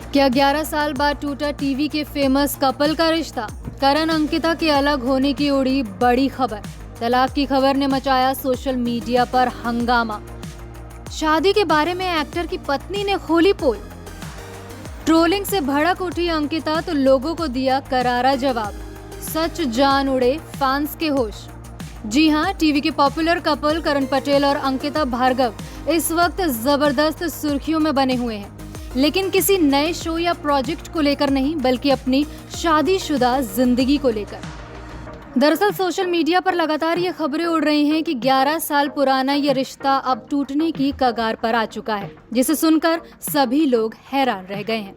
क्या 11 साल बाद टूटा टीवी के फेमस कपल का रिश्ता? करण अंकिता के अलग होने की उड़ी बड़ी खबर। तलाक की खबर ने मचाया सोशल मीडिया पर हंगामा। शादी के बारे में एक्टर की पत्नी ने खोली पोल। ट्रोलिंग से भड़क उठी अंकिता तो लोगों को दिया करारा जवाब। सच जान उड़े फैंस के होश। जी हां, टीवी के पॉपुलर कपल करण पटेल और अंकिता भार्गव इस वक्त जबरदस्त सुर्खियों में बने हुए हैं, लेकिन किसी नए शो या प्रोजेक्ट को लेकर नहीं, बल्कि अपनी शादीशुदा जिंदगी को लेकर। दरअसल सोशल मीडिया पर लगातार ये खबरें उड़ रही हैं कि 11 साल पुराना ये रिश्ता अब टूटने की कगार पर आ चुका है, जिसे सुनकर सभी लोग हैरान रह गए हैं।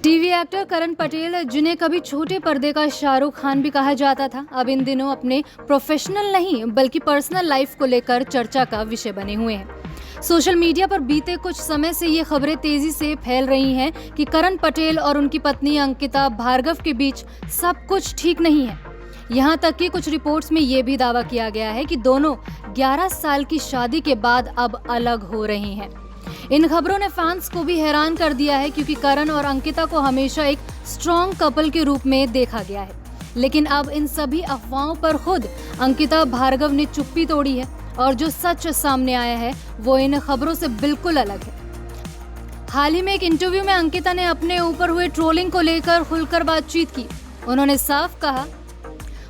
टीवी एक्टर करण पटेल, जिन्हें कभी छोटे पर्दे का शाहरुख खान भी कहा जाता था, अब इन दिनों अपने प्रोफेशनल नहीं बल्कि पर्सनल लाइफ को लेकर चर्चा का विषय बने हुए हैं। सोशल मीडिया पर बीते कुछ समय से ये खबरें तेजी से फैल रही हैं कि करण पटेल और उनकी पत्नी अंकिता भार्गव के बीच सब कुछ ठीक नहीं है। यहाँ तक कि कुछ रिपोर्ट्स में ये भी दावा किया गया है कि दोनों 11 साल की शादी के बाद अब अलग हो रहे हैं। इन खबरों ने फैंस को भी हैरान कर दिया है, क्योंकि करण और अंकिता को हमेशा एक स्ट्रॉन्ग कपल के रूप में देखा गया है। लेकिन अब इन सभी अफवाहों पर खुद अंकिता भार्गव ने चुप्पी तोड़ी है, और जो सच सामने आया है वो इन खबरों से बिल्कुल अलग है। हाल ही में एक इंटरव्यू में अंकिता ने अपने ऊपर हुए ट्रोलिंग को लेकर खुलकर बातचीत की। उन्होंने साफ कहा,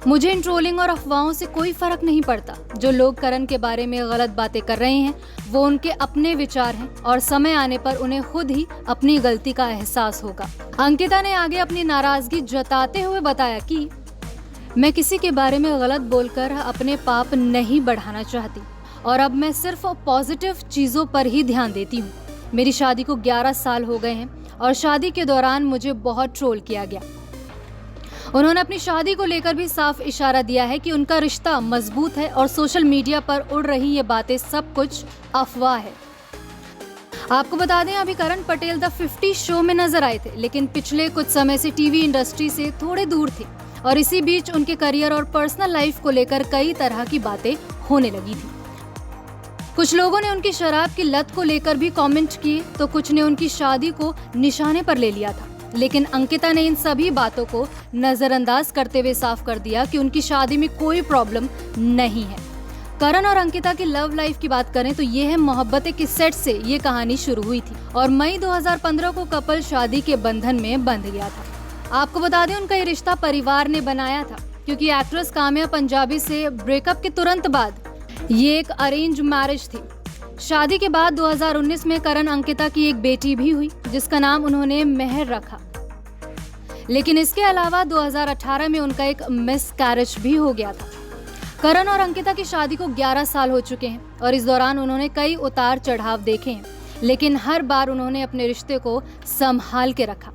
मुझे इन ट्रोलिंग और अफवाहों से कोई फर्क नहीं पड़ता। जो लोग करण के बारे में गलत बातें कर रहे हैं वो उनके अपने विचार हैं, और समय आने पर उन्हें खुद ही अपनी गलती का एहसास होगा। अंकिता ने आगे अपनी नाराजगी जताते हुए बताया कि मैं किसी के बारे में गलत बोलकर अपने पाप नहीं बढ़ाना चाहती, और अब मैं सिर्फ पॉजिटिव चीज़ों पर ही ध्यान देती हूँ। मेरी शादी को 11 साल हो गए हैं और शादी के दौरान मुझे बहुत ट्रोल किया गया। उन्होंने अपनी शादी को लेकर भी साफ इशारा दिया है कि उनका रिश्ता मजबूत है, और सोशल मीडिया पर उड़ रही ये बातें सब कुछ अफवाह है। आपको बता दें, अभी करण पटेल द 50 शो में नजर आए थे, लेकिन पिछले कुछ समय से टीवी इंडस्ट्री से थोड़े दूर थे, और इसी बीच उनके करियर और पर्सनल लाइफ को लेकर कई तरह की बातें होने लगी थी। कुछ लोगों ने उनकी शराब की लत को लेकर भी कमेंट किए, तो कुछ ने उनकी शादी को निशाने पर ले लिया था। लेकिन अंकिता ने इन सभी बातों को नजरअंदाज करते हुए साफ कर दिया कि उनकी शादी में कोई प्रॉब्लम नहीं है। करण और अंकिता की लव लाइफ की बात करें तो ये है मोहब्बतें के सेट से ये कहानी शुरू हुई थी, और मई 2015 को कपल शादी के बंधन में बंध गया था। आपको बता दें, उनका ये रिश्ता परिवार ने बनाया था, क्योंकि एक्ट्रेस काम्या पंजाबी से ब्रेकअप के तुरंत बाद ये एक अरेंज मैरिज थी। शादी के बाद 2019 में करण अंकिता की एक बेटी भी हुई, जिसका नाम उन्होंने मेहर रखा। लेकिन इसके अलावा 2018 में उनका एक मिसकैरेज भी हो गया था। करण और अंकिता की शादी को 11 साल हो चुके हैं, और इस दौरान उन्होंने कई उतार चढ़ाव देखे हैं, लेकिन हर बार उन्होंने अपने रिश्ते को संभाल के रखा।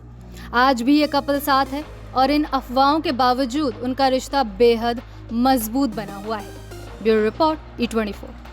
आज भी ये कपल साथ है, और इन अफवाहों के बावजूद उनका रिश्ता बेहद मजबूत बना हुआ है। Bureau report, E24।